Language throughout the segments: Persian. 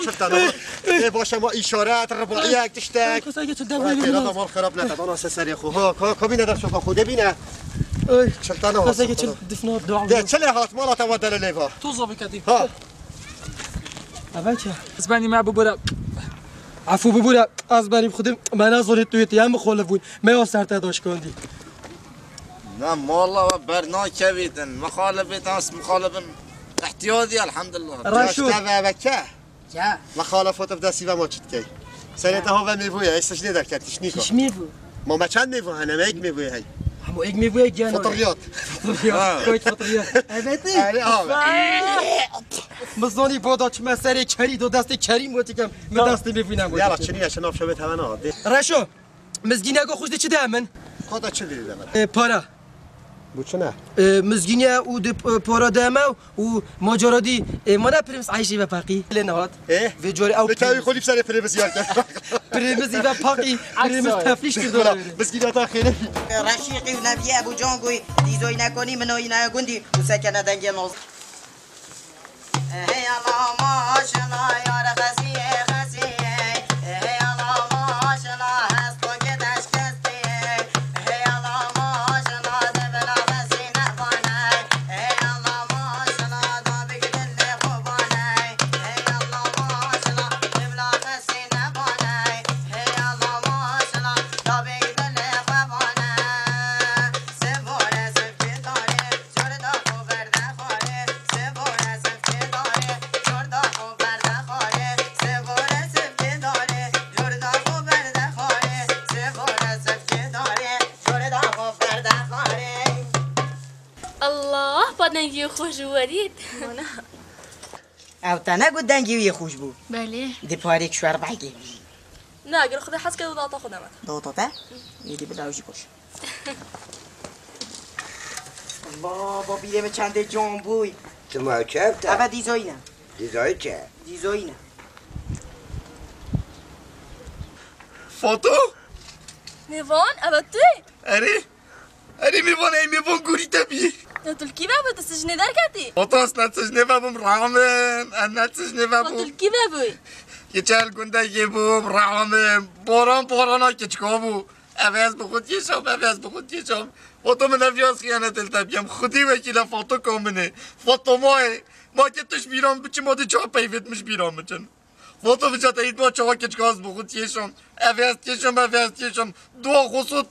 شفتنو باشه ما اشارات رباعی یک تشتک خیرات مال خراب نکرد آن سری خو ها کابینه در شوکا خوده بینه شفتنو خاصه چه دفنا بدعوا ده چه لحات مالا تودل لیوا توظف کدی ها اوچه اسبانی ما ببره عفو ببره از بریم خودم من از ولید تویت یم مخالف بود ما سرت داش کندی نه والله برنا كبيتن مخالفة ناس مخالفة احتياطي الحمد لله راشو بچه جا مخالفات في دستی و ما چیت کی سنتها و میوه ایستش ندار کتیش نیکو چش میوه ما چند میوه هنم یک میوه هی همو یک میوه گیان فطریات کویت فطریات البته مزانی بوداچ مسری کری دو دست کریم بودی کم من دست میبینم یالا چنی اشناف شو بتوانا راشو مزگینه گو خوش چه دامن خدا چه دیدم پارا بوچنه مزگینه او د پارا دامه و ماجرادی مانا پرمس عایشی و پاقی لنهاد و جوری او بتاوی خودی سر پرمس یار کرد پرمسی و پاقی پرمس تفلیش کرد مزگینه تا خیلی رشیقی و نبیه ابو جانگوی دیزوی نکنی منوی نگوندی و سکنه دنگی نوز هی الله ماشنا یار خسیه خسیه هی الله ماشنا هست کن که دشکستی هی الله ماشنا دبنا خسی نبانه هی الله ماشنا دا بگدل خوبانه هی الله ماشنا دبنا خسی نبانه هی الله ماشنا دا بگدل خوبانه سبوره سفتی داره جردا خوبرده خواره سبوره سفتی داره جردا خوبرده خواره سبوره سفتی داره جردا خوبرده خواره سبوره سفتی داره جردا خوبرده خواره الله بدنگی خوش ورید او تا نگو دنگی خوش بود بله دی پاریک شوار بگی نه اگر خدا حس کرد داتا خودم دو تا یدی بلاوجی کش بابا بیرم چنده جنبوی تو ما چفته؟ اما دیزاینه دیزای چه؟ دیزاینه فوتو میوان اما توی اری میوان گوری تبی ترکی بابا تو سجنه در کردی فوتو اصلا سجنه بابم رامن انا سجنه بابم ترکی بابا یه چهل گنده یه بوم رامن باران ها که چکا بو عوض بخود یه شام فوتو من افیاز خیانت التبیم خودی وکیل فوتو کامنه فوتو ما که توش بیرام بچه ما دی چا پیوت مش بیرام بچن فوتو بچه تایید ما چاوا کچکاز بخود یه شام عوض دو خصوص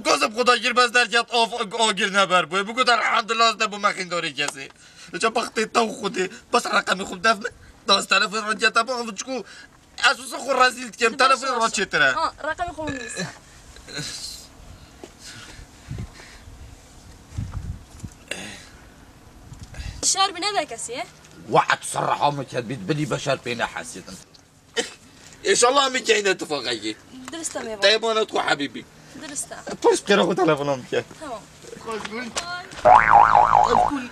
گازم خدا گیر بز درکت آگیر نبر بوی بگو در الحمدلله از نبو مخین داری کسی بچه بختی تو خودی بس رقمی خوب دفنه داست تلفن را جتا با چکو اساس خور رزیل کم تلفن را چطره رقم خوب نیست شهر بنده کسی واحد صرحه مكان بتبني بشر بين حاسيدا ان شاء الله مكاينه تفاقيه درسته میوان طيب انا تكون حبيبي درسته بس كده خد تليفونهم كده تمام قول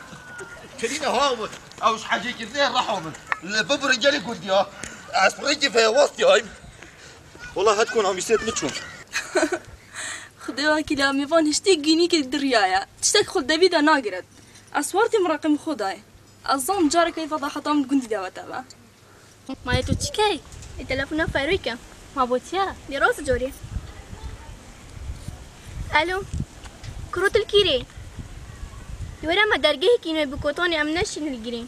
كرينا هاوت اوش حاجه كده راحوا من الباب رجالي قلت يا اسبريكي في وسطي هاي والله هتكون عم يصير متشون خدا كلا میوان هشتی گینی که دریایه تشتک خود دویده ناگرد اسوارتی مراقم خدای الظن جارك كيف فضحتهم قندي داوتا با ما تو چیکای تلفن فرویکه ما بوتیا دیروز جوری الو کروت الكيري يورا ما درجه كينو بكوتوني امنش الجرين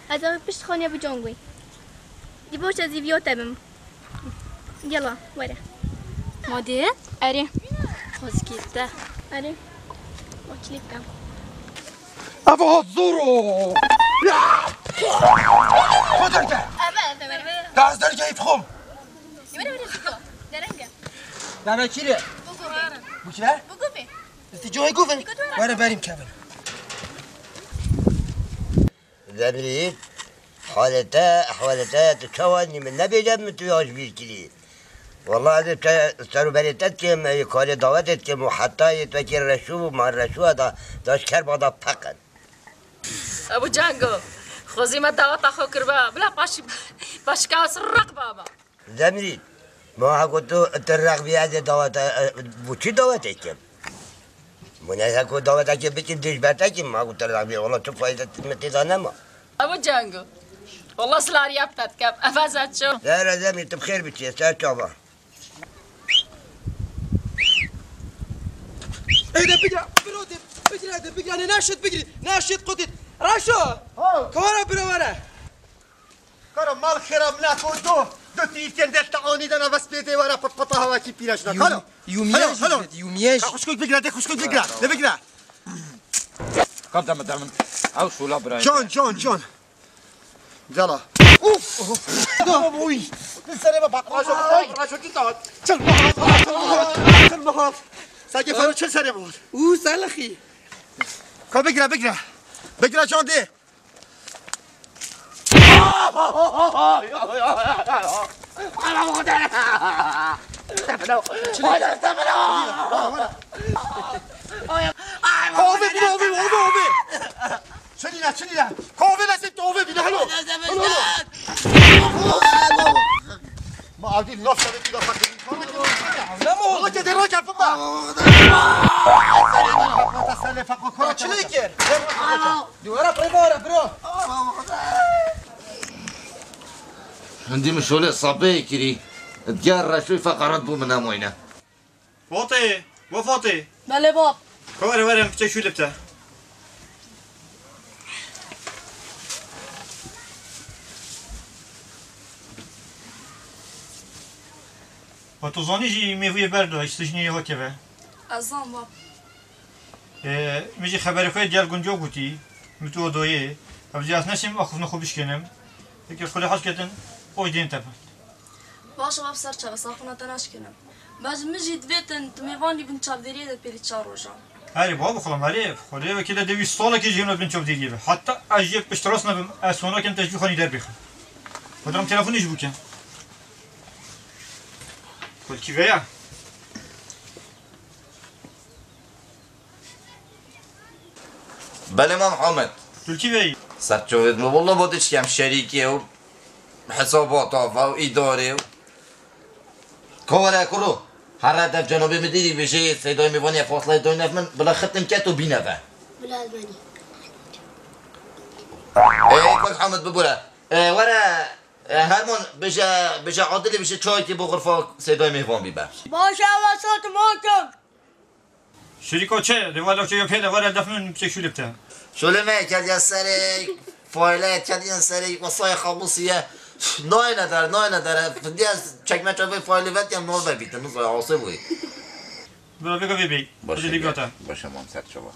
هذا بيش خوني ابو جونغوي دي بوش ازي فيو تمام يلا ورا مودي اري خوزكيتا اري وكليكا ابو الزورو خدرته داز در كيف خم انا كيري بو كده بوقفي انت جوي قوفن وانا بريم كابن زميلي حالتا تتواني من نبي جم تواج بيركلي والله هذا سرو بريتت كم يقال دعوتت كم وحتى يتوكل رشوه مع الرشوه داش كربا دا فقط ابو جانجو خوزي ما دعوت اخو كربا بلا باش كاس الرق بابا زميلي ما قلت ترغ بهذا دعوت بوشي دعوتت كم من هكو دعوتك بكي ديش باتك ما قلت لك والله تو فايدة متزانة ما ابو جانجو والله سلاري ابتت كم افازت شو لا رزمي انت بخير بتشي ساعة شعبة ايه ده بقرا برودي بقرا ده بقرا انا ناشط بقري ناشط قدت راشو كورا برو ورا كرم مال خراب ناكو دو تيفتين دل تعاني دانا بس بيدي ورا پطپطا هوا کی پیرش نکن هلو يومياج خوشكوك بقرا ده خوشكوك بقرا ده بقرا قدم دم او شو لا براي جون جلا اوف اوي سري بابا راشو تيتات چل بهات ساجي فرو چل سري بهات او سلخي كو بقرا جون دي شنينا كوفي لازم توفي بينا هلو ما عادي نفس اللي كده فاكرين والله كده راجع فقط سلي فقط كره شليكر دي ورا برو عندي مشغول صبي كري تجرى شوي فقرات بو من اموينا فاطي مو فاطي بله باب ورا مفتش شو لبته تو زانی جی میوی برد و استجنی ها که به ازام باب میجی خبر خواهی گل گنجا بودی متو دویه ابزی از نشیم آخوف نخوبش کنم اگر خلی حاج کردن اوی دین تبا باشه باب سر چه صافنا تناش کنم باز مجي دویتن تو میوانی بن چاودری ده پیری چار روزا هری بابا خلام هری خلی و کلا دوی سالا که جیمنا بن چاودری به حتی اجیب پشتراس نبم اسونا کن تجبی خانی در بخم خودم تلفنش بکن خل کیویا بله ما محمد تركي سرچوید مو والله بودش کم شریکی و حسابات و اداره کاره کرو هر هدف جناب مدیری بشه صدای میوانی فاصله 2 من بلا ختم کرد و بینه بلا الماني کل حمد ببوره ورا هرمون بشه عادلی بشه چای که بغرفا صدای میوان بیبر باشه وسط ماکم شريكو چه دوالو چه پیدا وارد دفن چه شو لبته شلمه کرد یا سری فایله کرد یا سری وصای خاموسیه نای نداره فدی از چکمه چاوی فایلی وقتی هم نال ببیته نوزای عاصم بوی برا بگو بی باشه من سر شما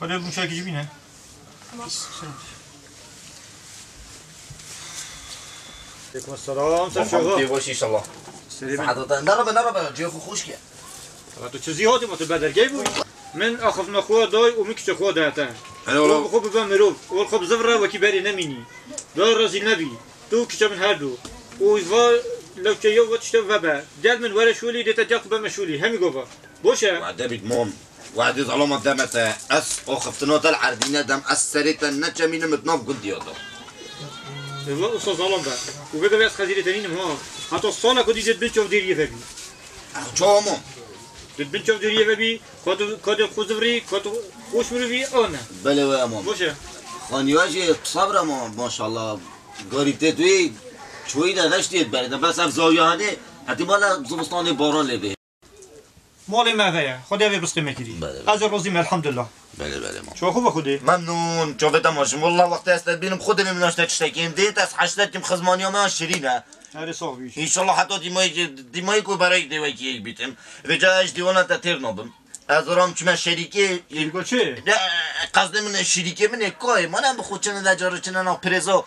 خدا موشا کی بینه علیکم السلام سر شما دیواشی ان شاء الله حضرتك نربه جيوخو خوش كده تو چیزی هاتی ما تو بدرگی بود من اخف نخوا دای و میکش خوا دهتا حلو خوب بمرو اول خوب زفره و کی بری نمینی دار رازی نبی تو کش من هر دو و لو چه یو وقت شو وبا جل من ورا شولي ديتا جاك بمشولي همي جوبا بوشه وعد بيت مام وعد ظلمة دمت اس اخفتنا دل عردينا دم اس سريتا نتشا مين متناف قد يوضا والله أستاذ ظلم بقى وبقى بيس خزيرة تانيين ها حتى الصالة كودي جد بنت شوف ديريه فبي شو مام جد بنت شوف ديريه فبي كاد خزفري كاد خوش مروي أنا بله يا مام بوشه خانيواجي صبر مام ما شاء الله قريبتي توي شوي ده نشتيت برده بس هم زاويانه حتى مالا زمستان باران لبه مال ما فيا خدي أبي بس قيمة كذي هذا الرزيم الحمد لله بله مام شو خوبه خدي ممنون شوفت ماشم والله وقت استبينم خودم من اشتاق تشتكيم ديت اس حشتكم خزمانيا ما شيرينه هذا صافي ان شاء الله حتى ديماي كو براي ديوي كي بيتم وجاش ديوانا تترنوبم ازرام چما شريكي يقول شيء قصد من شريكي من كوي ما انا بخو چنه دجار چنه نا بريزو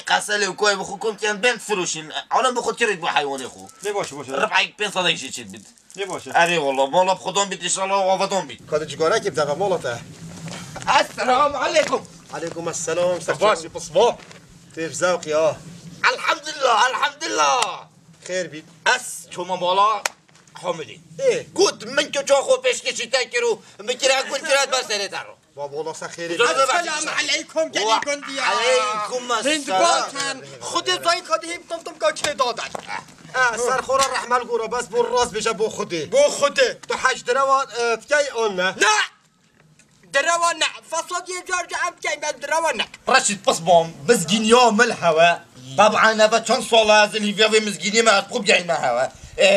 قسل وكوي بخو كم كان بنت فروشين عالم بخو تريد بو حيوان خو ليه باشه ربعك بين صدق شي تشد بد ليه باشه اري والله والله بخدون بيت ان شاء الله وافدون بيت كاد جيجونا كيف دابا مولته السلام عليكم عليكم السلام صباحي بصباح كيف ذوقي الحمد لله خير بيت اس شو ما بالا حامدي ايه قلت من كو خو پیش کشی تکرو میکره گل کرد بر سر تارو بابا الله سخيري السلام عليكم جلي قنديا عليكم هند باكن خودی زاید خودی هیپ تم تم که دادن سرخورا رحمل گورا بس بور راست بجا بو خودی تو حج دروا تکی اون نه دروا نه فصاد یه جار جا ام که بس دروا نه رشد بس بام مزجينيا من الهوا طبعا انا كان صلاة اللي في مزجيني ما تقوم جاي مع هوا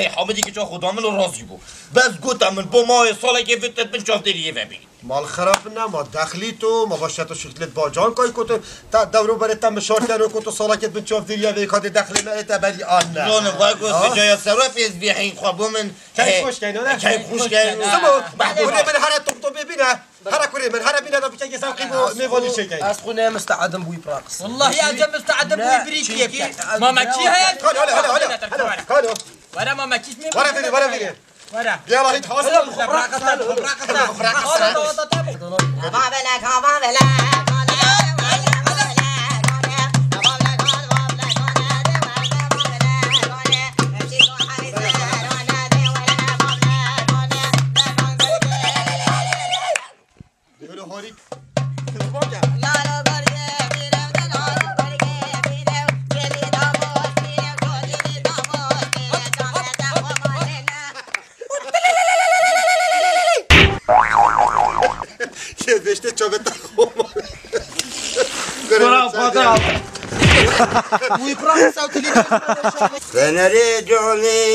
حامدي كي خدا من راضي بو بس قلت من بو ما صلاة كيف تنشوف ديري فبي مال خرابنا ما دخليتو ما باشتو شكلت باجان كاي كنت دورو بريتا مشاركانو كنت صلاة كيف بنشوف ديري في كاد دخل ما تبلي انا جون واقف بجاي السرا في بيحين خابو من كيف خوش كاينو كيف خوش كاينو سمو محبوب من هرا طبطب بينا هرا كوري من هرا بينا بيجي ساقي ميفولي شيء اسخونه مستعدم بوي براقص والله يا جم مستعدم بوي بريكي ماما كي هي كانوا ورا ماما كي ورا فيني يلا هيك حاصل بشته چوبت خوب برام خاطر وي براقص او تلي فنرجعني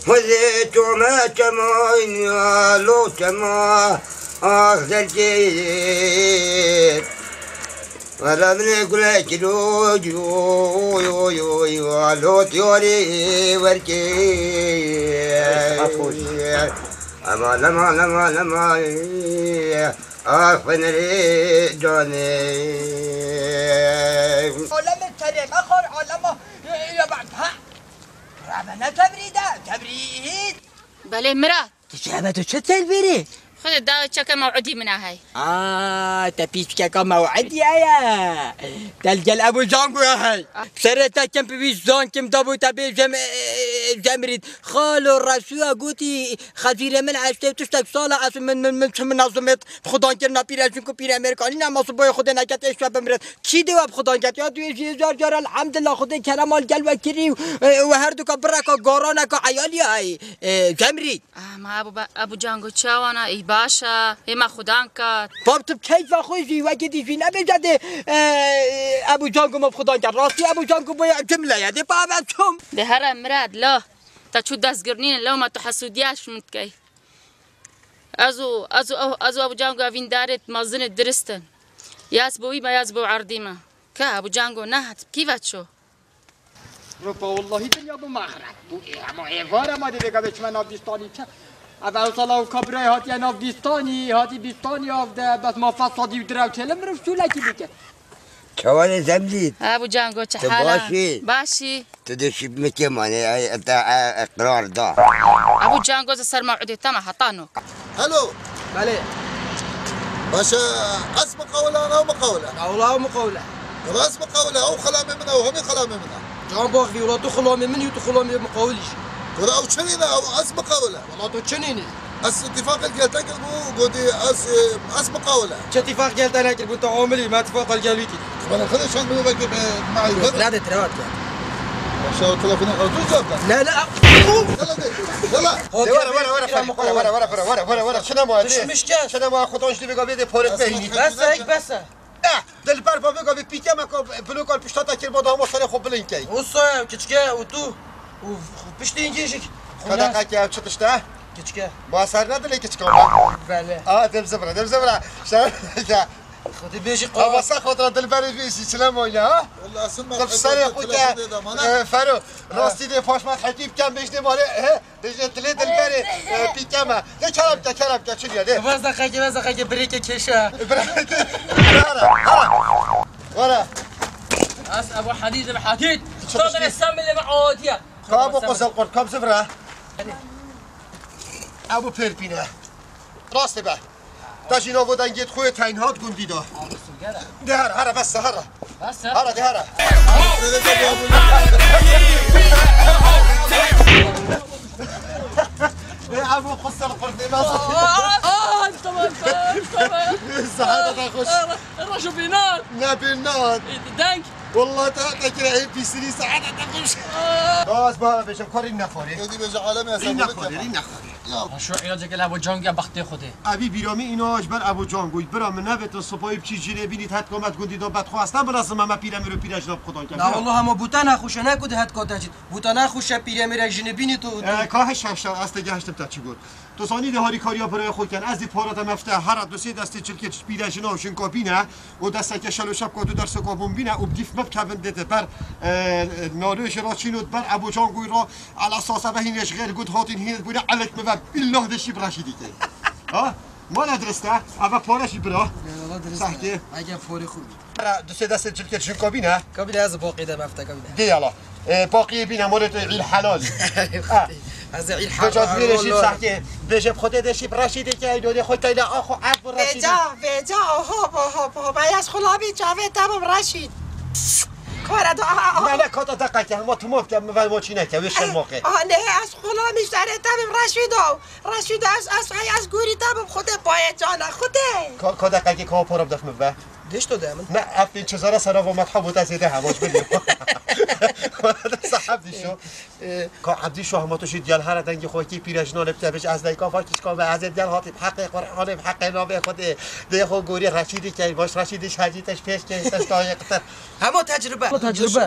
وزيت ما كما لو كما اخذ الجيد ولا من يقول لك لو يو لو تيوري وركي أما لما أخفني جوني علم التاريخ آخر علم يا بعد ها رابنا تبريد بله مراد تشابه شو تلبيري خذ الدواء تشكى موعدي منها هاي تبيش كا موعدي يا تلقى الابو جانجو يا هاي سرتا كم بيش زان كم دابو تبي جمريد خالو الرسول قوتي خزيره من عشته تشتك صاله اصلا من منظمه خدان كنا بيراشنكو بير امريكاني نما صبح خدا نكت ايش بمرد چی دو خدان كت يا دوي جار الحمد لله خدا كرمال قلب وكري وهردو كبركا غورانكا عيالي هاي جمريد ما ابو جانجو تشاوانا اي باشا ما خدان كات بابتب كيف خوشي وقتي في نبجد ابو جانجو ما خدان كات راسي ابو جانجو بيع جمله يا دي بابا توم ده هرا مراد لا تا شو داسقرنين لو ما تحسودياش متكي ازو ابو جانجو افين دارت مازن درستن ياسبوي ما ياسبو عرديما كا ابو جانجو نهت كيف شو ربا والله دنيا ابو مغرب بو اما ايوارا ما دي بگا من افغانستاني اول سالا و کبره هاتی نافدیستانی هاتی بیستانی آفده بس ما فصادی و درو چلم رو شولکی بکن كوالي زمليت ابو جانجو تحالا باشي تدشي بمكماني اقرار دا ابو جانجو سر موعدي تما حطانو الو بله باشا اسم قوله او مقوله مقوله راس مقوله او خلامي منها وهم خلامي منها جان باخي ولا تو خلامي مني وتو خلامي مقوليش ولا او شنينه او اسم قوله والله تو شنينه اتفاق الجلتك مو قودي اسم قوله شو اتفاق قلت انا كنت عاملي ما اتفاق الجلوتي انا خلي شان منو باقي معي لا ده تروات ما شاء الله تلفون لا يلا ورا شنو ما شنو ما خدونش دي بقى بيدي بورت بهيني بس دل بار بقى بيتيا ما بلو قال بشتا كير بدا ما صار خب بلينكي وصا كتشكا وتو وبشتي نجيشك خلاك يا تشتشتا كتشكا ما صار ندلي كتشكا بله دم زبره شا خدي بيجي قهوه خاطر دل بار فيسي سلام ويا والله اسمع طب سريع خويا فرو راستي دي فاش ما حكيت كان بيجني مالي ديجي تلي دل بار بيكما ده كلام شنو يا ده بس دقيقه بريك كيشا ورا اس ابو حديد الحديد صدر السم اللي معوديا كابو قصل قرد كم سفره ابو بيربينا راستي بقى تاجي نوفو دنجيت خويا تاينهات قندي ده هرا بس هرا ده هرا يا ابو قصر قرد نبیناد دنگ والله تاكل عيب في سري ساعات تقوش باز بابا بشم کاری نخوری یادی به عالم این نخوری شو علاج گل ابو جانگ بخته خوده ابی بیرامی اینا اجبر ابو جان گوید برام نبت صبحای چی جیره بینید حد قامت گندی دو بد خواستم براسم ما پیرم رو پیرش ناب خدا کرد نه والله هم بوتان خوش نکود حد کاتاجید بوتان خوش پیرم را جنبینی تو کاهش هشتا است گشتم تا چی بود تو سانی ده هاری کاریا برای خود کن از دی پارات مفته هر دو سه دسته چلکه پیرش ناشن کابینه و دسته که شلو شب کو تو در سکابون بینه و بدیف مب کبن دته بر ناروش را چینود بر ابو جان گوی را على اساس بهینش غیر گود هاتین هید بود علک مب بالله دشی براشیدی که ها ما ندرسته اما پارشی برا صحیح اگه فوری خوبی دو سه دسته چلکه شن کابینه کابینه از باقی ده مفته کابینه دی یالا باقی بینه مورد عیل حلال از عیل حلال بجاز بیرشی صحیح بجب خود دشی براشیدی که ایدونی خود تایلا آخو عب براشیدی بجا ها بایاز خلابی جاوه تمام رشید کار دو نه کاتا دقیقه که ما تو مفت و ما چی نکه ویش موقع نه از خلامی سره تمام رشید از گوری تمام خود پای جانا خوده کا دقیقه که کا پرم دفم به دیش تو دامن نه افین چزاره سرا و مدحب و تزیده هماش بدیم صاحب دیشو کا عبدی شو هم تو شید جل هر دنگ خو کی پیرجنال بتبش از دیگه فاکش کا و از جل هات حق قرآن حق نابه خود ده خو گوری رشیدی که باش رشیدش حجیتش پیش که تستایقتر همه تجربه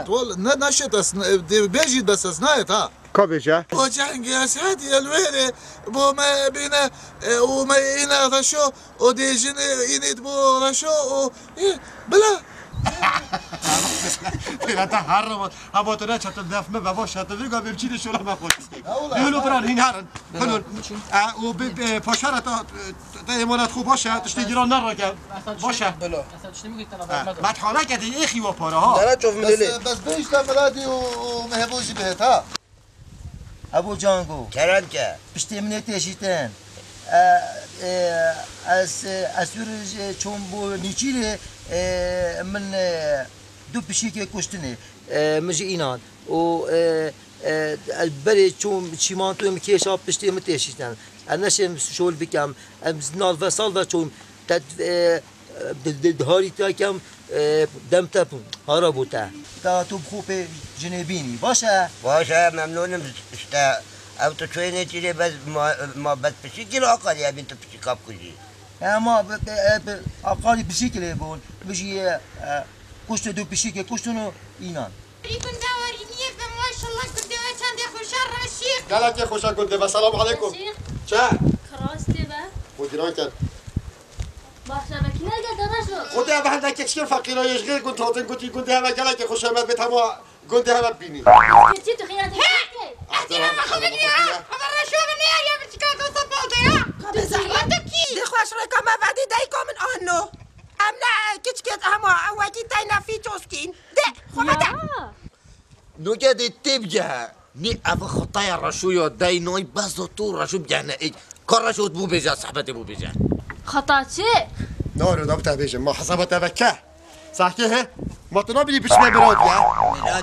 والله نشد اس بيجي بس اسنايت ها كوبيجا وجانجي اسادي الويري بو ما بينا وما هنا رشو وديجن ينيد بو رشو بلا لا تحرم ابو ترى شات الدفم بابا شات بيقا بيمشي شو ما خوش يقولوا بران هنهارن حلو و پاشارت ایمانت خوب باشه تشتی گیران نرگه باشه بلا مدحانه کدی ایخی و پاره ها لا تشوف مليلي بس بيشتا ملادي ومهبوزي بهت ها ابو جانگو کرن که پشتی منی تشیتن اسور چون بو نیچیره من دو پشیک کشتنه مجی اینان و البری چون چیمانتو میکیشا پشتی متیشیدن انشم شول بکم نال و سال و چون دهاری تا کم دم تپ هارا بوده تا تو خوب جنبینی باشه ممنونم اشتا او تو چوی نتیره بس ما بس پشیکی رو آقا یا بین تو پشیکاب کجی ما آقای پشیکی بون بجی کشت دو پشیکی کشتونو اینان يكون داوري نيف ما شاء الله كنت واشان خوشار رشيق قالك يا خوشا كنت السلام عليكم چه خراستی به مديران كان باشه بکنه درجه خودی هم هندک کشکر فقیرایش غیر کن تاتن کنتی کنده همه گلک خوش آمد به تمام گنده همه بینی چی تو خیانت احترام خود بگیره خبر رشو بنی یا بچیکار تو سپالده یا خبر کی دخواش رکام ودی دای کامن آنو امنا کچکت اما وقتی تای نفی توسکین ده خبر نوجه دی تبجه نی اف خطای رشویا دای نوی بس تو رشو بجنه ای کار رشوت بو بجه صحبت بو بجه خطا چه نارو دابتا بيجي ما حسابات أبكاه صحيح ما تنابلي بتشمل براد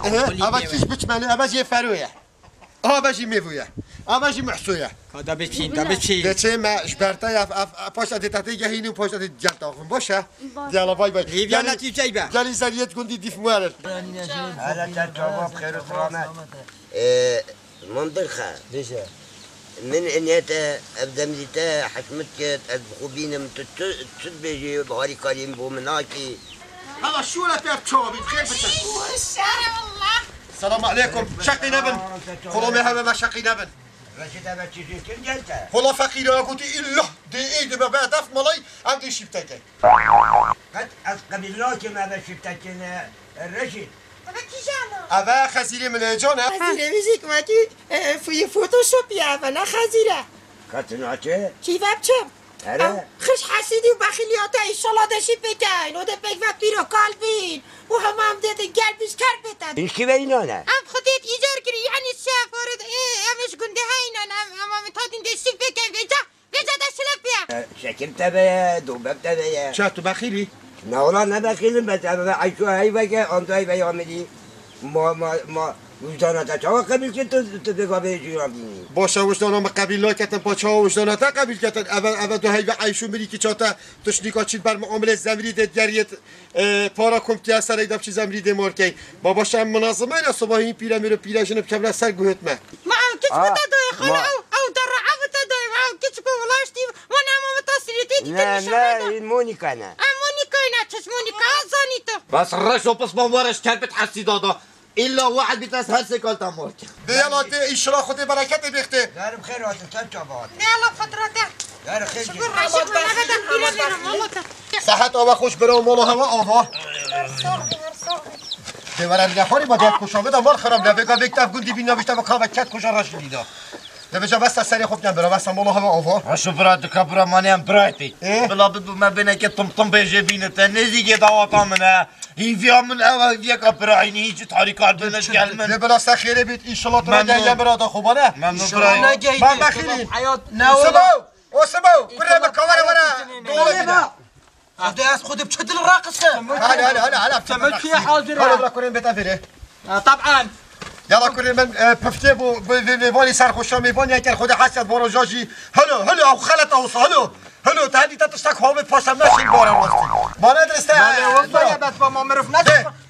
يا أبكيش بتشمل أبجي فروية أبجي ميفوية أبجي محسوية هذا بتشين ده بتشين ده شيء ما جبرتا يا باش أنت تاتي هيني وباش أنت جالتا باشا يلا باي باي يلا تيجي بقى جالي سريت كنتي ديف موارد هلا ترجع بخير وسلامات منطقة بيجي من انيت ابدا مزيتا حكمتك الخوبين متتسد بيجي بغاري كريم بومناكي هلا شو لا تعرف شو بخير بتشوف الشارع والله السلام عليكم شقي نبن خلومي هذا ما شقي نبن رشيد أبا تشيزي كم جلتا والله فقير قلت إلا دي إيدي ما بعد أف ملاي عندي شبتك قد قبل لك ما بشبتك الرشيد أبا خزيري من الجونة خزيرة ميزيك ماكي في فوتوشوب يا بنا خزيرة كاتنا چه؟ چی وب چم؟ آره خش حسیدی و بخیلیات ایشالا داشی بکن و ده بگ و پیرو کالبین و هم دیده گلبیش کر بتن این کی به اینانه؟ ام خودت ایجار کری یعنی سفارد امش گنده هینن اما متادین دستیک بکن ویجا دستلک بیا شکر تبه دوبب تبه چه تو بخیلی؟ نه والله نبخیلم بس أبا عيشوا هاي بقى أنتوا هاي بقى عملي وجدانات چاوا قبیل که تو بگا به جیران بینی باشه وجدانم قبیل نکتن پاچا وجدانات قبیل کتن اول دو هی عیشو میری که چاته تشنیکا چیل بر معامله زمری ده گریت پارا کمتی سر ایداب چی زمری ده مارکی بابا شام منظمه نه صبحی پیرا میرو پیراجن بکبر سر گوهت ما ما کیچ بده دوی خلا او در عبت دوی ما کیچ کو ولاشتی و نام متصریتی نه این مونیکا نه مونیکا نه چش مونیکا زانی تو بس الرش بس ما ورش كلبت حسي دادا الا واحد بيتناس هرسي كالتا مورك يلا دي ان خدي بركات بيختي دار بخير وقت تجابات يلا فترة دار خير صحت آوا خوش برو مولا هوا آوا دیوارم نخوری با دیت کشا بده مال خراب نبگا بکتف گل دی بینا بیشتر با کابکت کجا راش دیدا دبجا بس سری خوب نبرا بس مولا هوا آوا شو برات كبرا ماني ام برايتي بلا بدو ما بينك طمطم بيجي بينته نزيك دواطا منها هي فيها من اول فيها كبرا عيني هيجي تحريكات بين الجال من بلا سخيره بيت ان شاء الله ترى جاي برا خوبانه ممنون براي ما بخيلين سبو وسبو برا بكاميرا ورا دولة هذا خود بشدل الراقصة هلا تمت فيها حاضر هلا بلا كورين بيت افيري طبعا يلا كورين من بفتي بو بيفوني صار خوشا ميفوني كان خود حسد بورو جاجي هلو او خلطه هلو تهدي تشتك هو بفاشم ماشي بورا راستي ما ندرسته لا والله بس ما معرف نشوف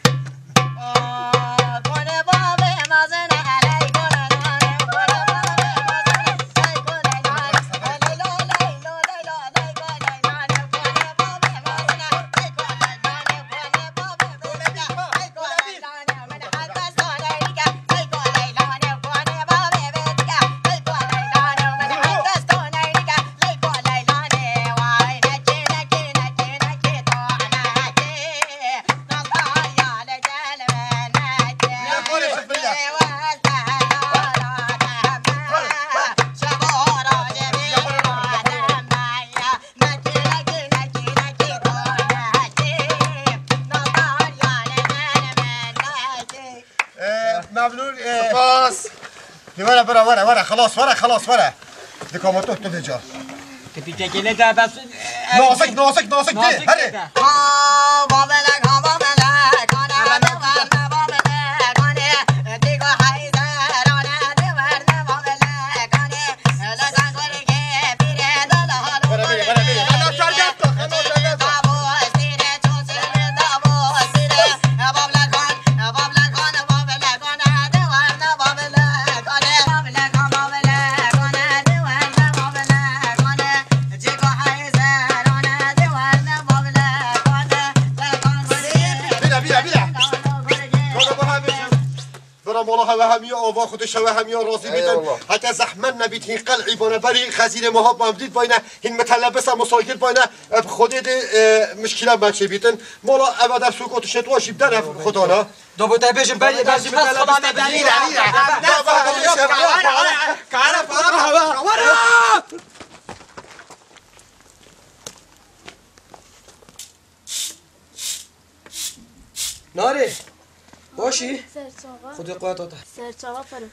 ورا خلاص ورا ديكم تو تفجر تبي تجي ده بس ناصك دي هري والله همي آوا خودش همي راضي بيتن حتى زحمت نبيتين قلعي بانا بري خزينه مهاب ممدود باينه هن متلبس مساكل باينه خودي مشكله بچه بيتن مولا ابدا سوقت شتواشي بدن خدانا دو تا بيجن بري بس خدا نداري ناري باشی خود قوتاته سرچاوا فرو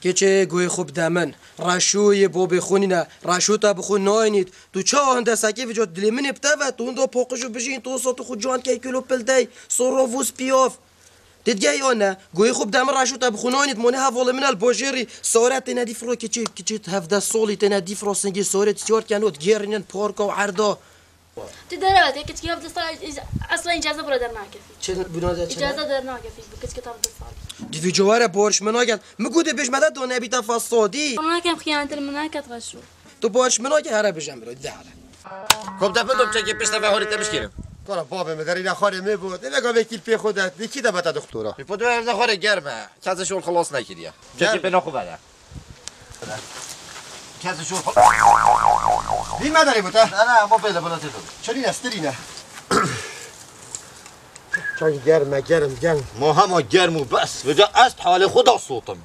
که گوی خوب دمن رشوی بو بخونینه رشو تا بخون ناینید تو چه هنده سکی وجود دلی من ابتوه تو هنده پاقشو بشین تو ساتو خود جان که کلو پلدی سرووز پیاف دیدگه یا نه گوی خوب دمن رشو تا بخون ناینید مونه حواله من الباجری سارت تنه دیفرو که چه هفده سالی تنه دیفرو سنگی سارت سیار کنود گیرینن پارکا و عردا تو داره وقتی که قبل اصلا اجازه برو در ناکفی چه بناده چه اجازه در ناکفی بکس کتاب دستال دیوی جواره بارش مناگت مگوده بیش مدد دو نبیتا فاسادی انا کم خیانت المناکت غشو تو بارش مناگت هره بجم برو ده خب دفعه چه که پیش دفعه هوری تمش کردم کارا بابا مداری نخوره می بود نگاه وکیل پی خودت دیکی ده بتا دکترا پدو نخوره گرمه کسی شغل خلاص نکردی چه به نخو بده کسی شغل این مداری بود نه ما پیدا بلا تو چلی استرینه چای گرم ما هم گرم و بس وجا است حال خدا صوتم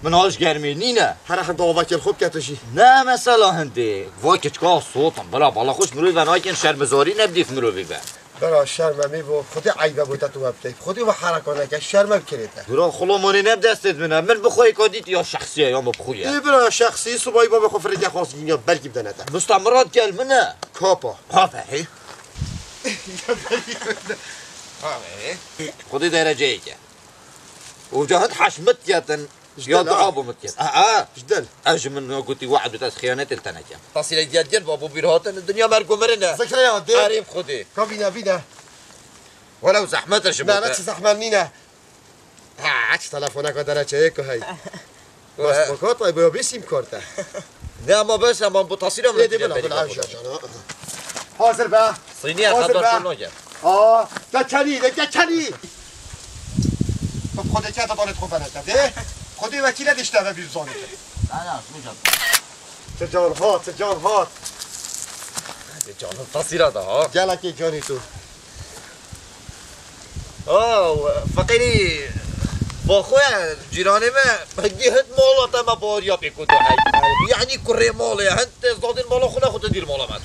من هاش گرمی نینه هر هم دعوا وکیل خوب کتشی نه مثلا هنده واکت که صوتم بالا خوش مروی و نایکن شرمزاری نبدیف مروی به برا شرم می بود خودی عیبه بوده تو وقتی خودی و حرکانه که شرم کریته برا خلا مانی نبدستت منه من بخوای کادیت یا شخصیه یا مبخویه ای برا شخصی صبحی با بخو فرید خاص یا بلکی بدنته مستمرات کل منه کاپا هی خودی درجه ای که وجهت حشمت ياتن يا ضعاب متيت جدل اجي من قلتي واحد بتاع خيانات التنكه تصير ديال بابو بيرهاتن الدنيا مرقو مرنا ذكريات دي قريب خدي كابينا فينا ولو زحمت شباب لا لا تزحمنينا عكس تلفونك ودنا تشيك هاي بس بكوت طيب بيسيم كورتا لا ما بس ما بتصير من حاضر بقى صينيه خضر شنو جاب دكاني خودت که دارید خوب نکرده خودی وکیل داشته بیزونه لا چه جان هات جان تصيرات ها جالك جاني تو فقيري باخويا جيراني ما جهت مالا ما باريا بيكون هاي يعني كري مالي انت زاد المالا خونه خود دير مالا ما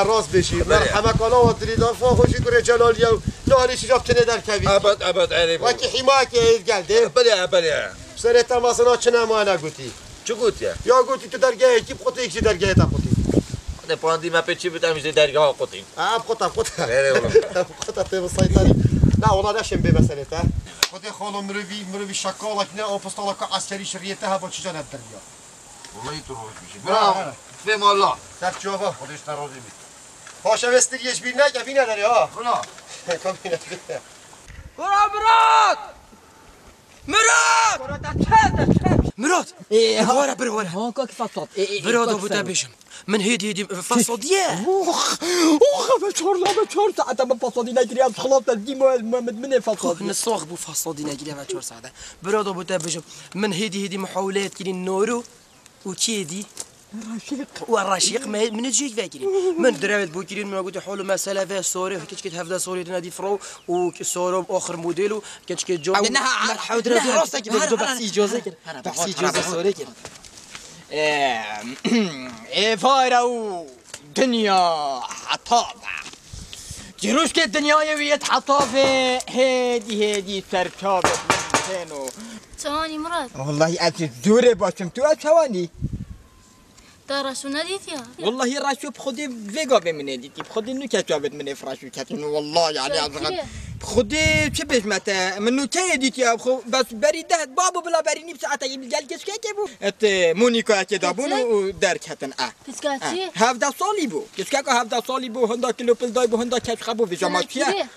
راست بشی مرحمه کالا و دریدان فا خوشی کنه جلالی و لالی شجاب چنه در کوید ابد علی وکی حمایه که اید گلده بله سر تماسنا چنه ما نگوتی چو گوتی یا گوتی تو درگاه یکی بخوته یکی درگاه تا بخوتی نه پاندی ما پیچی بودم میشه درگاه قطیم بخوته بخوته تیب سایتاری نه اونا نشم به مسئله تا خود خانو مروی شکالک نه آپستالک عسکری شریعته ها با چجا ندریا والله تو روش میشی برام فهم الله سر جوابا خودش نراضی بید پاشا وستریش بیر نگه بی نداری ها خلا کامینه مراد ورا برا هاكا كيف صوت برا بودا بيشم من هيدي فاصوديه بچور ساعت ما فاصودي نگیری از خلاص دیم من فاصودي نسوق بو فاصودي نگیری و 4 ساعه برا بودا بيشم من هيدي محاولات كي نورو وكيدي والرشيق من تجيك فاكرين من درابت بوكرين ما قلت حول مسألة فيها سوري كنت كنت هفدا سوري نادي فرو وسورو آخر موديلو كنت كنت جو أنا حاول راسك بحسي جوزي سوري كده فارو دنيا حطابة جروش كده دنيا يويت حطابة هادي سركابة منو ثواني مراد والله أنت زوري باشم تو ثواني راشو نديتيها والله راشو بخودي فيجا بمناديتي بخودي نو كتابت من فراشو كاتن والله يعني أزغد بخودي تبش متى منو كيديتي أبخو بس بريدات بابو بلا بريني بساعة يبجال كيس كيبو ات مونيكا كدابون ودار كاتن كيسكاتي هفدا صاليبو كيسكاكو هفدا صاليبو هندا كيلو بلدايبو هندا كاش خبو في جماعتيا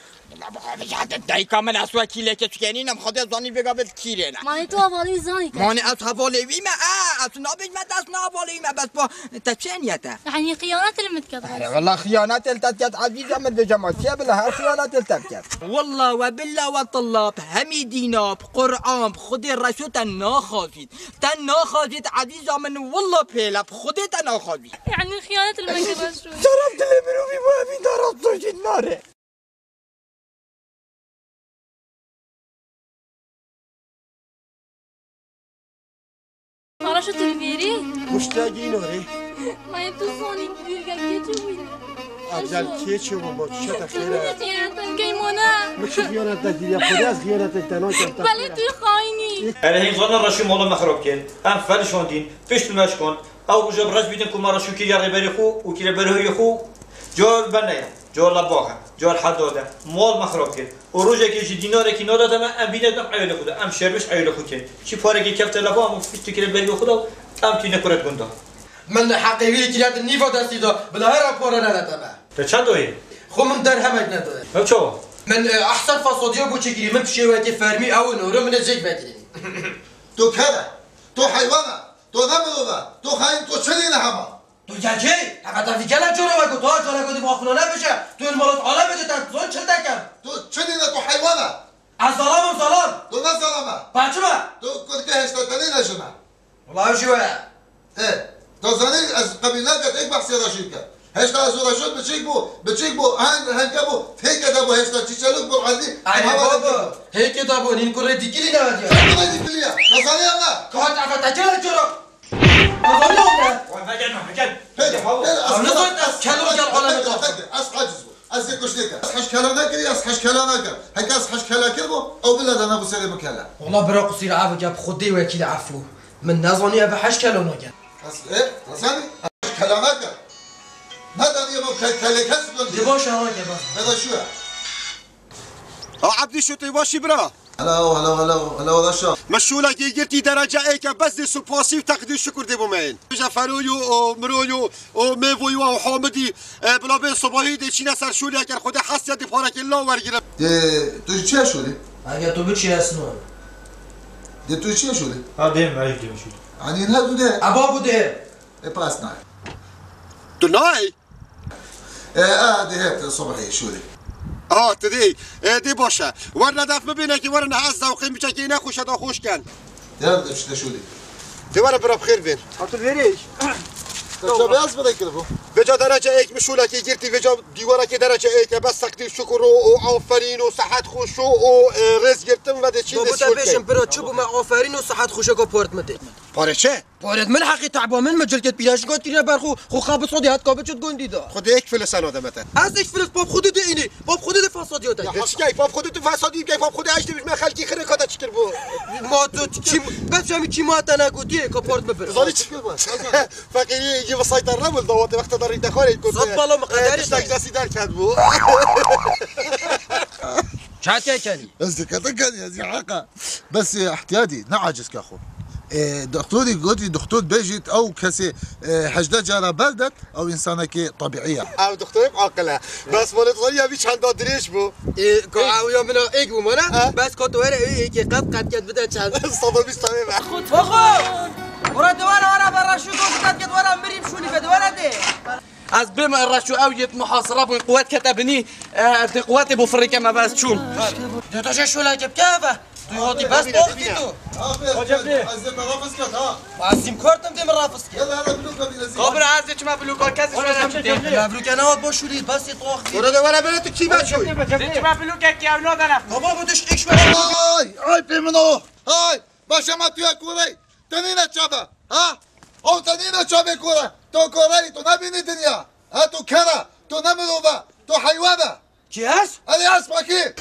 لا بخافش حتى دايكا من أسوا كيلة كتكينين أم خدي زاني بقابل كيلنا ماني تو أولي زاني ماني أصحابولي ويما أصلا بيج ما تصنابولي ويما بس با تشانيته يعني خيانات اللي متكتر والله خيانات التكت عزيزة من بجماعتها بلا خيانات التكت والله وبالله والطلاب همي دينا بقرآن بخدي الرشو تناخذت عزيزة من والله بيلا بخدي تناخذت يعني خيانات اللي متكتر ضربت لي منو بابي ضربت في النار راشو تلفيري مشتاقين وري ما يتصوني بيرجع كيتشوي أجل كيتشو وما شتا خيرا كيمونا مش خيانات تدير خدي از خيانات التناك بله توی خايني أنا هين ظن الرشي مولا مخروب كين أم فلشون دين فيش تمشكون أو جاب رج بيتن كم رشو كي يا رباري خو وكي رباري خو جول بنايا جول لباخه جول حداده مال مخروب كين وروجه كي دينار كي نادا تما ام بينات عيله خدا ام شربش عيله خو كين شي فارقي كفت لبا ام فيش تكري بري خدا ام تي نكرت بندا من حقيقي كيات النيفو دستيدا بلا هرا كورونا لا تبع تشادوي خو من درهم نداد شو من احسن فاصوديو بو تشكري من بشيواتي فرمي او نور من زيك بدري تو كذا تو حيوانه تو نمدوده تو خاين تو چلينه هما تو جاكي حقا في جلا جورا وكو تو جورا كو دي واخنا بشه تو المولات عالم بده تزون چلدكم تو چلينه تو حيوانه السلام سلام تو نه سلامه باچما تو كنت هشتتني نشنا والله شو ايه تو زاني از قبيلات ايك بحث رشيدك هشتا از رشيد بچيك بو هنكبو هيك دابو هشتا تشلوك بو عندي بابا هيك دابو نين كره ديكلي نادي انا ديكليا نزاني انا كنت عفتا جلا جورا نزاني از کشته کرد. از حش کلانه کردی از حش کلانه کرد. هک از حش کلانه کرد او بلد انا بسری مکلا. والله برا قصير عافك يا بخدي وكيل عفو من نظني ابي حش كلانه کرد. ايه نظني حش کلانه کرد. نداری ما کلی کس بلند. دی باشه ها که بس. هذا شو؟ عبدي شو تباشي برا؟ هلا رشا مشولك يجرتي درجة ايكا بس دي سوباسي وتقدير شكر دي بومين جفرويو ومرويو وميفويو وحامدي بلا بين صباحي دي چينا سر شولي اگر خود حسيا دي بارك الله ورگيرم تو چه شولی؟ اگه تو بچی اسنو دي تو چه شولی؟ ها ديم عليك ديم شولی يعني نهار ده ابا بوده باس ناي دناي دي هات صبحي شولی تدي دي باشا ورنا داف مبينك ورنا عز وقيم بشكينا خوش هذا خوش كان يلا شولی دي ورا برا بخير بين خاطر فيريش تو بياز بدك كده بجا درجة ايك مشولك يجرتي بجا ديورك درجة ايك بس تقدير شكر وعافرين وصحة خوش ورزق يرتم وده چي بابا تبيشم برا تشوفوا مع عافرين وصحة خوشك وبورت مدي بورت چه؟ بورت من حقي تعبوا من مجلكت بيلاش قلت تينا برخو خو خاب صودي هات كابت شد قندي دا خد ايك فلس انا دمته از ايك فلس باب خودت اینی باب خودت فسادی هات يا حش كيف باب خودت فسادی كيف باب خودت ايش ما خلتي خير كذا تشكر بو ما تو چی بس همین چی ما تا نگوتی کاپورت مبر زالي تشكر بو فقيري يجي بسيط الرمل دوت وقت داري دخول يكون صد بالا مقداري تاكسي دار كاتبو چات كاني كان يا زي حقا بس احتياطي نعجز كاخو دكتوري قلتي دكتور بيجيت او كسي حجده جارة بلدت او انسانك طبيعيه او دكتور عاقله بس ولد صغير بيش عنده دريش بو او يوم انا ايك بو مانا بس كنت ورا ايك قد بدا چند صدر بيش تمام خد فخو ورا دوار برا شو قد ورا مريم شوني في ورا دي از بما الرشو اويت محاصرة بين قوات كتبني في قوات ابو فريكا ما بس شون ده شو لا جاب كافه تهودي بس وقتي تو عجبني عزيز رافس كات ها عزيم كورتم دي من رافس يلا هذا بلوك هذه قبر عزيز ما بلوك كاس ما بلوك انا بوشولي بس يطوخ ورا بنت كيف شوي ما بلوك كي او نودنا بابا بدش ايش هاي بمنو هاي باشا ما تيا كوري تنينا تشابا ها او تنينا تشابا كورا تو كوري تو نبيني دنيا ها تو كرا تو نمروبا تو حيوانه جهاز هذه اسمك ايه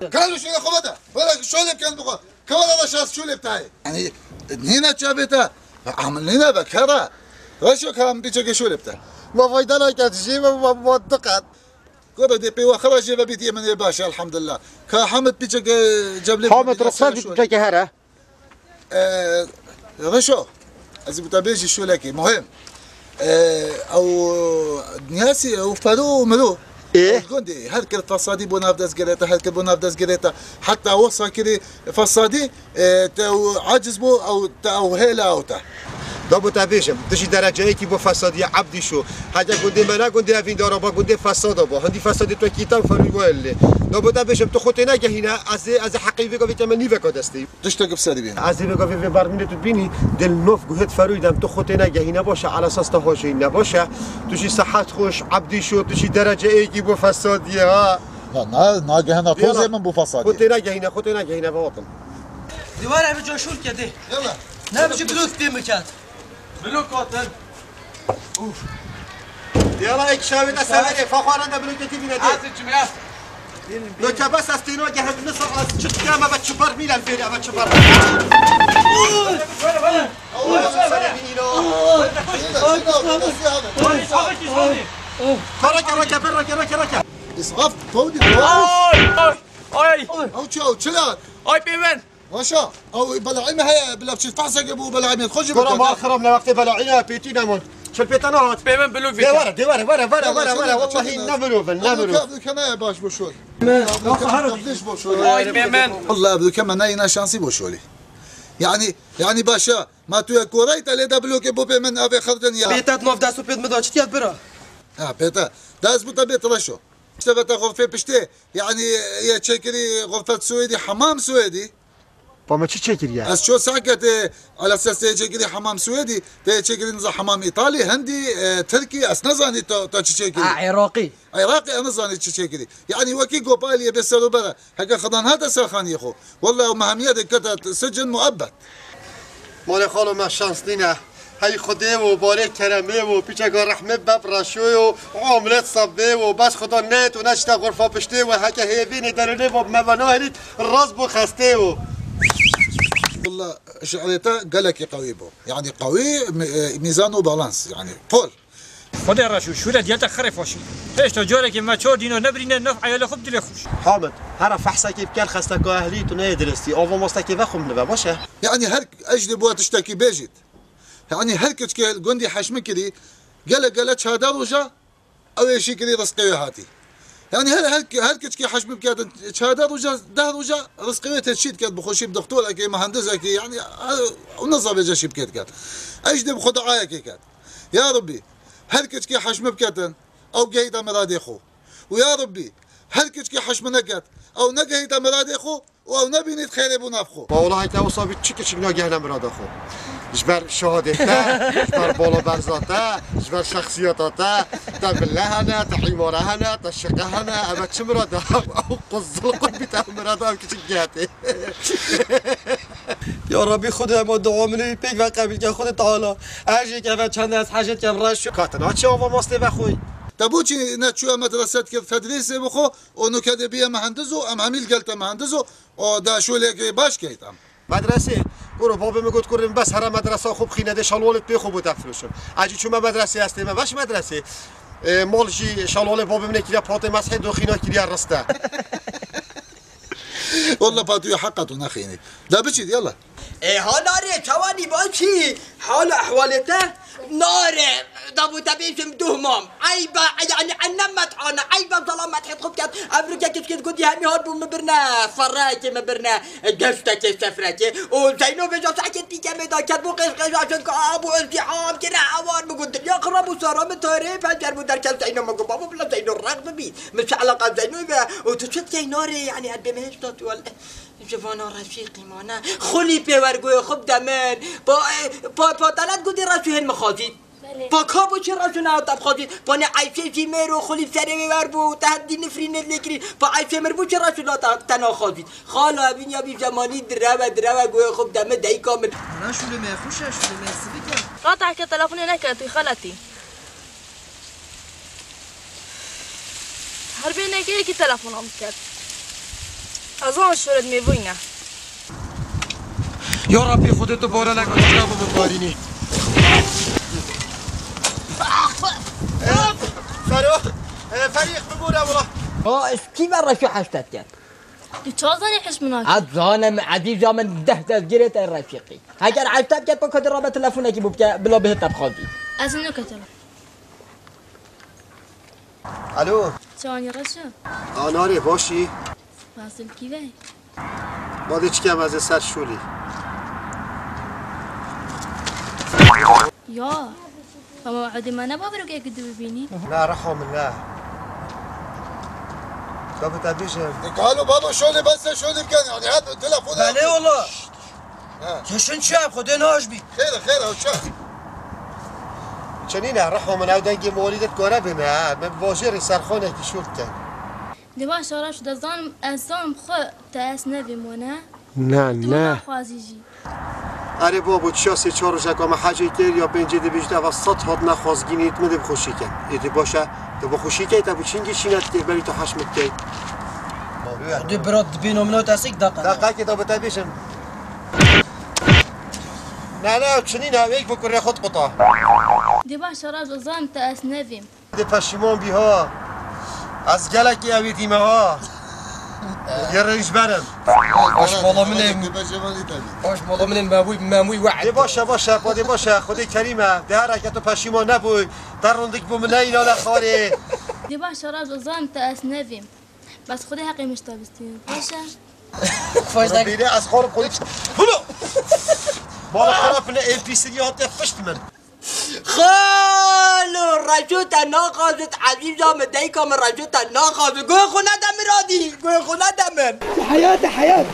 كانوا شو خبطه ولا شو اللي كان بقى كمان انا شاف شو اللي بتاعي يعني هنا تشابته عملنا بكره وشو كان بيجي شو اللي بتاع ما فايدة لك تجيب ما منطقة قبل دي بي وخرج بيتي من الباشا الحمد لله كحمد بيجي جاب لي حامد رصاد بيجي هرا رشو از بتابيجي شو لك مهم او نياسي او فرو مرو ايه كوندي هركل فصادي بونافدس جريتا هركل بونافدس جريتا حتى وصل كده فصادي عاجز بو او هيلا او تا دابو تابيشم تشي درجة ايكي بو فسادي عبدي شو حاجة قندي منا قندي افين دارا با قندي فساد با هندي فسادي تو كيتاب فرمي وله دابو تابيشم تو خوتنا هنا از حقيقي قوي تمني بك دستي تشتاق بسادي بين از بك في برميل تبيني دل نوف جهد فرويدم تو خوتنا هنا باشه على اساس تهاش نباشه توشي صحت خوش عبدي شو توشي درجة ايكي بو فسادي ها ناقه هنا فوز من بو فسادي خوتنا هنا بوطن ديوار ابي جوشول كده يلا نمشي بلوك في مكان بلوك قاتل اوف يلا ايك شاوي السفري فخوانا بلوك تيجي ندي عايز الجمعه لو كبس استينو جهز نصر شت كما بتشبر ميلان فيري بتشبر ركب اسقف فودي اي او تشو تشلات اي بيمن واشا او بلعيمه هي بلا بشي فحصك ابو بلعيمه خرج كره ما خربنا وقت بلعينا بيتينا مون شو البيتانات بيمن بلوك دي ورا والله نمرو كمان باش بوشول ليش بوشول اي بيمن والله ابو كمان ناينا شانسي بوشولي يعني باشا ما تو كوريت اللي دبلوك ابو بيمن ابي خردن يا بيتات نوف داسو بيت مدوش تيات برا بيتا داس بو بيت رشو اشتبت غرفه بشتي يعني يا تشكري غرفه سويدي حمام سويدي فما تشكري از شو ساكت على اساس تشكري حمام سويدي تشكري نظام حمام ايطالي هندي تركي اس نظاني تشكري عراقي انا ظاني تشكري يعني وكي قوبالي بسلو برا هكا خضان هذا سرخان يخو والله مهميات كتت سجن مؤبد مال خالو ما شانس دينا هاي خدي وبارك كرمه وبيچگاه رحمه ببرشو وعملت صبه وبس خدا نت ونشت غرفه پشته و هكا هيفين درونه و مبناه الراس بو خسته والله شعريته قالك قوي بو يعني قوي ميزانه بالانس يعني فول خدا رشو شو ديالك خرف وشي ايش تو جورك ما تشور دينو نبرين نفع يلا خب دلي خوش حامد هر فحصك بكال خستك اهلي تو ندرستي او مستكي فخم نبا باشه يعني هر اجدب وتشتكي بيجت يعني هر كتك الجندي حشم كذي قال شهاده رجا او شيء كذي رزقي هاتي يعني هل كتك حشم بكاد شهاده رجا ده رجا رزقي تشيد كاد بخشي بدكتور كي مهندس كي يعني ونظم يجي شي بكاد كاد اجدب خدعايا كي كاد يا ربي هل كتك حشم بكاد او قيد مرادي خو ويا ربي هل كتك حشم نقد او نقيد مرادي خو او نبي نتخيل بنافخو والله انت وصابي تشك ناگهنا مراد خو جبر شهادته جبر بالا برزاته جبر شخصياته تا بالله انا تحيماره انا تشقه انا اما چه مراده او قزل قلبي تا مراده او كتك جهته يا ربي خدها ما دعا مني بيك و قبيل که خود تعالی اجي که چند از حاجت که راش کاتنا چه و ماسته بخوي تبوچي نتشو مدرسة تدريس بخو ونو كده بيا مهندزو ام عميل قلت مهندزو او دا شو لك باش كيتام مدرسه برو بابا میگفت کردم بس هر مدرسه خوب خینده شلوالت بی خوب تفروشم اجی چون مدرسه هستیم باش مدرسه مالشی شلوال بابا من کیلا پات مسح دو خینا کیلا رسته والله باتو حقته نخيني لا بشي يلا ايه ها ناري تواني باشي حال احوالته ناري دابو تبيشم دهمام عيبه يعني عنمت انا عيبه ظلام تحط خبكات امريكا كيف قلت همي هربو مبرنا فراكي مبرنا قفتك سفرتي وزينو بجا ساكت بيك ميدا كتبو قشقش عشان ابو ازدحام كده عوان بقول يا قرب وصار من طريف هجر مدر كان زينو ما بابا بلا زينو الرغبه بي مش علاقه زينو وتشت ناري يعني قد ما هشتت ولا جوانا رفيقي مانا خلي بيورقوي خب دمان با تلات قدي راسو هالمخازين با كابو چه راسو ناوتاب خازين باني عيشة جيميرو خلي سري بيوربو تهدي نفرين الليكري با عيشة مربو چه راسو ناوتاب تنا خازين خالا بين يا بي زماني دروا قوي خب دمان داي كامل انا شو اللي ما يخوش شو اللي ما يسبك قاطعك تلفوني نكت خالتي هربينك ايه كي تلفون عمكت أظن شرد می‌بینه. یا ربی خودتو بارا نکن جناب مبارینی. فريق بقول والله. كيف مرة شو حشتت كان؟ يتوازني حش مناك. أظن عزيز من ده تسجيلت الرفيقي. هاجر حشتت كان بكرة رابط تلفونك بوبك بلا بهت بخاطي. أزنو كتلا. الو. ثواني رشا. ناري باشی. واصل كيفاه؟ بعد چی کم از سر شولی؟ يا فموعد ما نبغى كي كده ببيني. لا رحم الله. طب تبيشم. قالوا بابا شغلي بس شغلي كان يعني هذا التليفون. بله والله. شن شاب خدين هاشبي. خير وشاف. چنینه رحم من اودنگی مولیدت کاره بینه من واجر سرخانه کی شورت کن. دوا شراش دزان ازام خو تاس نبیمونه. نه. خوازیجی. اره بابا چیا سه چهار روز اقام حجی کرد یا پنج دی بیشتر و 100 هات نخوازگینیت مده بخوشی کن. ایتی باشه تو بخوشی کی تا بچینگی شینت کی بری تو حشمت کی. دي براد بينهم نوت اسيك دقیقه که تا بتبیشم. نه چنینه یک بکره خود قطع. دوا شراش دزان تاس نبیم. دی پشیمان بی ها. از گلکی اویدیمه ها. یه رئیس برم. باش بالا منم. باش بالا منم ماموی وعد. باشه باشه خدای کریمه ده حرکت و پشیمان نبوی در روندک بومنه اینا نخواری. دوا شراش دزان تاس نبیم. بس خدای حقی مشتابستیم. باشه. فاش بیره از خورم خودی بلو. بالا خراب نه ام پی سی هات فشت من. خالو رجوت ناقازت عزيزة مدايكم رجوت ناقازت قوي خونا دمرادي قوي خونا دمر حياة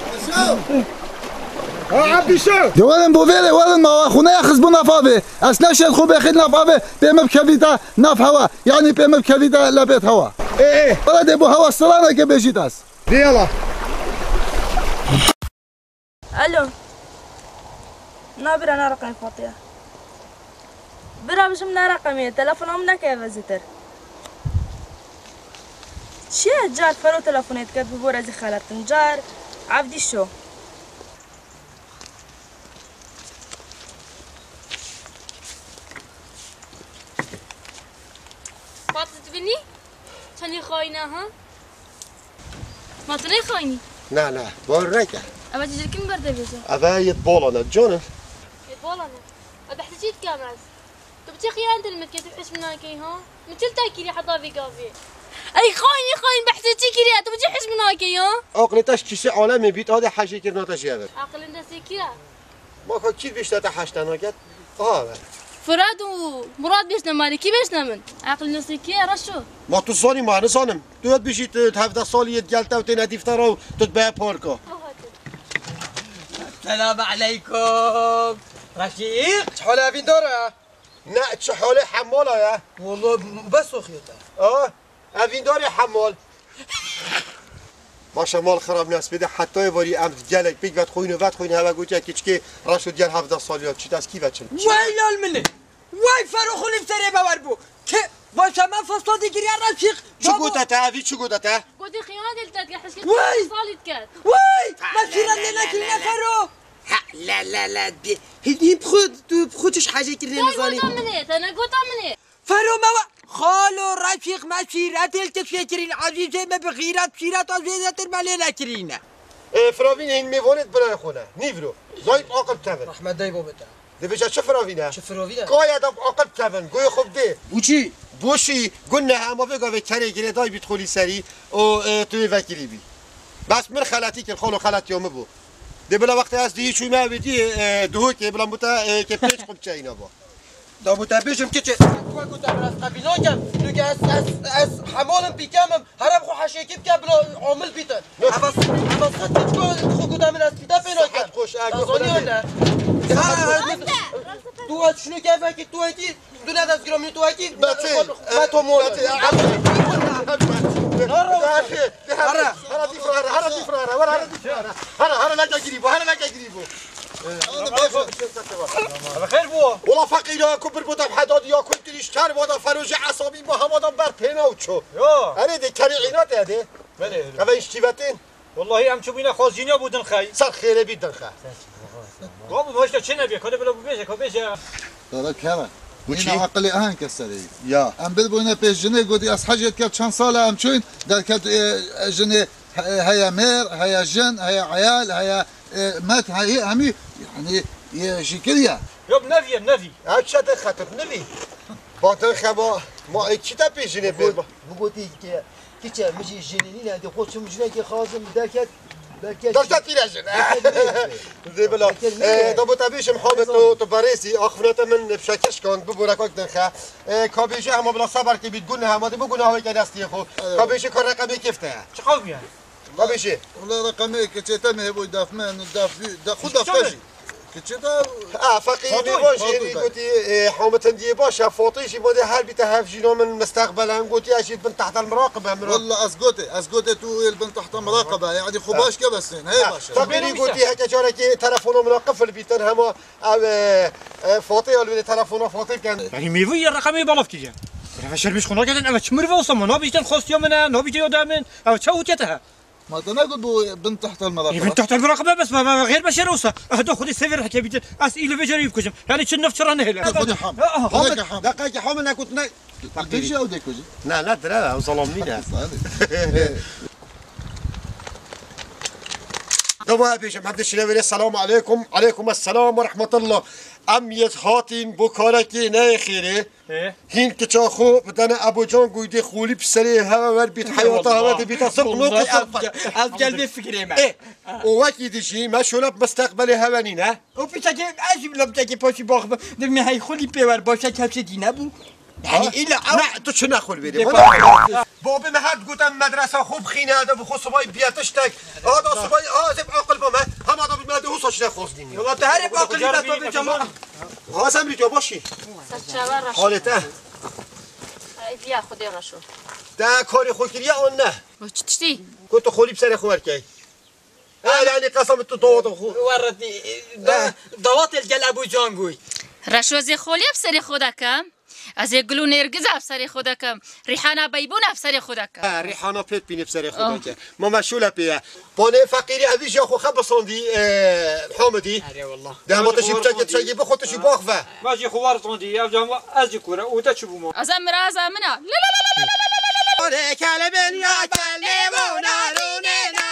عبدي شو دي ولن بوفيلي ولن ما خونا ياخذ بنافافي اسناش الخوب ياخذ نافافي بيم بكبيتا ناف هوا يعني بيم بكبيتا لبيت هوا ايه ولد ابو هوا الصلانه كبيجيتاس يلا الو نابر انا رقم فاطمه برا بشم رقمي تلفونهم نكيف زتر شي جار فرو تلفونيت كتب بورا زي خالتن جار عبدي شو فاطمة تبني؟ شاني خوينا ها؟ ما تني خايني نه بار نکه اما تجركم برده بيجا اوه یه بالا جانم يتبول انا بحتاجيت كامل تبتي خيانة المتكي تبحث منها كي ها مثل تاكلي حطها في كافي اي خاين بحتاجي كيري تبتي حس منها كي ها عقلتش چیزی عالم بیت آده حشی کرد ناتش یاد عقل اندسي كيرا ما که کی بیشتر تا حشتنا کرد فراد ومراد بيشنا مالكي بيشنا من عقل اندسي كيرا رشو ما تو زانی ما نزانم دوید بشید 17 سالی گلتا و تین دیفترا و تو به پارکا السلام عليكم رشيق شحال افين داره نه چه حاله حماله یا والله بس خيوطه افین داری حمال باشه مال خراب نست بده حتی واری ام گلک بگ وقت خوین هوا گوچه کیچکی راشد گل 17 سالیات چی دست کی بچن وای لال منه وای فرخ لفتره باور بو که باشه من فصل دیگری رشيق چه گوته افی چه گوته قلت خيانة دلتك حس كنت واي. صالت كات وای مسيرا لنا كلنا فرو لا هدي بخوتش حاجه كرنا نزاني انا قلت مني فرو ما خالو رشيق مسيرات التفكيرين عزيزي ما بغيرات بشيرات عزيزة المالينا كرينا فراوین این میوانت برای خونه نیورو زاید عقل تبن رحمت دای بابا ده بشه چه فراوینه چه فراوینه قاید عقل تبن گوی خوب ده بوچی بوشی گونه اما بگو به کره گیره دای بیت خولی سری و توی وکیلی بی بس من خلاتی که خالو خلات یومه بو ده بلا وقتی از دی چوی ما بدی دو که بلا بوتا که پیش خوب چه اینا با دا بوتا بیشم که چه تو گوتا براس قبیلا کم تو که از حمالم بیکمم هرم خو حشیکی بکم بلا عامل بیتن عوض خط خو گوتا من از بیتا پینا کم خوش نزانی نه تو از شنو که فکی تو اکی دو ند از گرامی تو اکی ما تو مول هرا لا تجريبو بخير بو والله فقير كبر بودا بحداد يا كنت تشتر بودا فروج عصابي با هم آدم بر پینا و چو انا دي كريعينات هذه بله كيف اشتباتين والله هم چوبینا خازینیا بودن خی سر خیره بیدن خی بابا باش چه نبی کده بلا بيجه كوبيجه دارا كره این عقلی آهن کسری یا ام بل بونه پیش جنه گودی از حاجت کرد چند سال هم چون در کد جنه هيا مير هيا جن هيا عيال هيا مات هيا همي يعني يا شكليا يوم نفي هاتشات خاطر نبي باطن خبا ما چی تا پیشینه بیر بگویی که کیچه میشه جنینی نه دی خودش میشه که خازم درکت داشت تیرجن زي بلا دابو تابيش محمد تو باريسي اخفنات من بشكش كان ببورك وقت دخا كابيش هم بلا صبر كي بتقول هم دي بقول هاي كداستي خو كابيش كان رقمي كيفته چه خوب يعني كابيش والله رقمي كتم هبو دافمان خد دافجي كتشتا فقير باش قلتي حومة دي باش فوطيش بودي هل بتهافجينو من مستقبلا قلتي اشيد بنت تحت المراقبة والله اسقوتي تو البنت تحت المراقبة يعني خباش كبسين هي باشا فقيري قلتي هكا جارك تلفونه مراقب اللي بيتن هما فوطي ولا تلفونه فوطي كان يعني ميفي الرقمي بالف كيجا فشل مش خناك انا تشمر وصم نو بيجن خص يومنا نو بيجي قدامن او تشوتها ما تنقل بو بنت تحت المراقبة بنت تحت المراقبة بس ما غير بشر وصا اهدو خذي السفر حكي بيجي اسئله بجري بكجم يعني شنو نفترنا هلا خذي حام دقيقة حام انا كنت ديجي او ديكوجي لا ترى وظلمني ده دوا بيش محمد الشناوي السلام عليكم عليكم السلام ورحمة الله أميت هاتين بكاركي نه خيره هين كتاخو بدنا أبو جان قويدي خولي بسري هوا ور بيت حياته هوا بيت صدق نوق از قلبي فكري ما وواكي ديجي ما شولب مستقبل هوانينا وبيتاكي عجب لو بتاكي باشي باخ دمي هاي خولي بيور باشا كابسي دينا بو يعني إلا لا تو چه نخول بیدی بابی مهد گوتم مدرسه خوب خینه هده بخو صبای بیاتش تک آدا صبای آزب عقل با من هم آدا بمده او ساچنه خوزدینی والله تهرب عقلی بطا بجمع آزم ریتو باشی حالته بیا خودی رشو ده کاری خوکریه آن نه چی؟ گوتو خولی بسر خوار کی يعني قسم تو وردي دوات الجل ابو جانگوي رشو زي خولي بسري خودكم از گلو نرگز افسری خودکم ریحانه بیبون افسری خودکم ریحانه پیت بینی افسری خودکم ما مشغول بیه بانه فقیری اویش یا خو خب صندی حامدی اره والله ده ما تشی بچه تشی بخوتشی باخفه ماشي خوار صندي افجام از كوره وتشبو مو ازمر ازمنا لا لا لا لا لا لا كلبن يا كلبونا روننا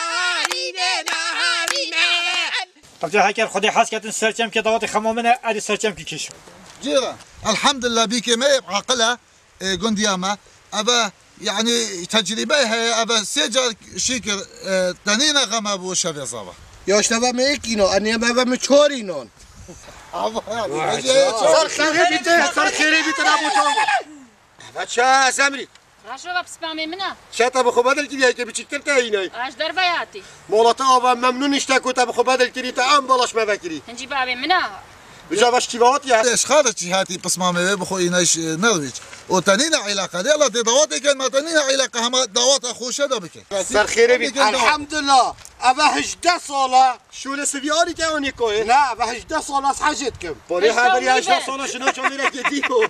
ابتدای هکر خودی حس کردن سرچم که دعوت خمامنه علی سرچم کی کشو جيرا الحمد لله بك ما عقله قندياما ابا يعني تجربه هي ابا سجل شكر تنينا غما بو شفي صباح یا اشتباه میکنو انی ما مچوری نون صار خيري بيت ابو جون بچا زمري راشو بسپامی منه شاتا بخو بدل كده که بچکتر تا اینای اش در بیاتی مولات آبا ممنون اشتكو تا بخو بدل كده تا ام بالاش ما بكري هنجی بابی منه بجا باش تبعات يا ايش خارج هاتي بصمامي بخو ايناش نرويج وتنينا علاقه يلا دي دواتي كان ما تنينا علاقه هم دوات اخوشه ده بك صار خيري بيت الحمد لله ابا 18 ساله شو لسبياري تاوني كوي لا ابا 18 ساله حاجتكم بوري هذا 18 ساله شنو شو ميرك يديكو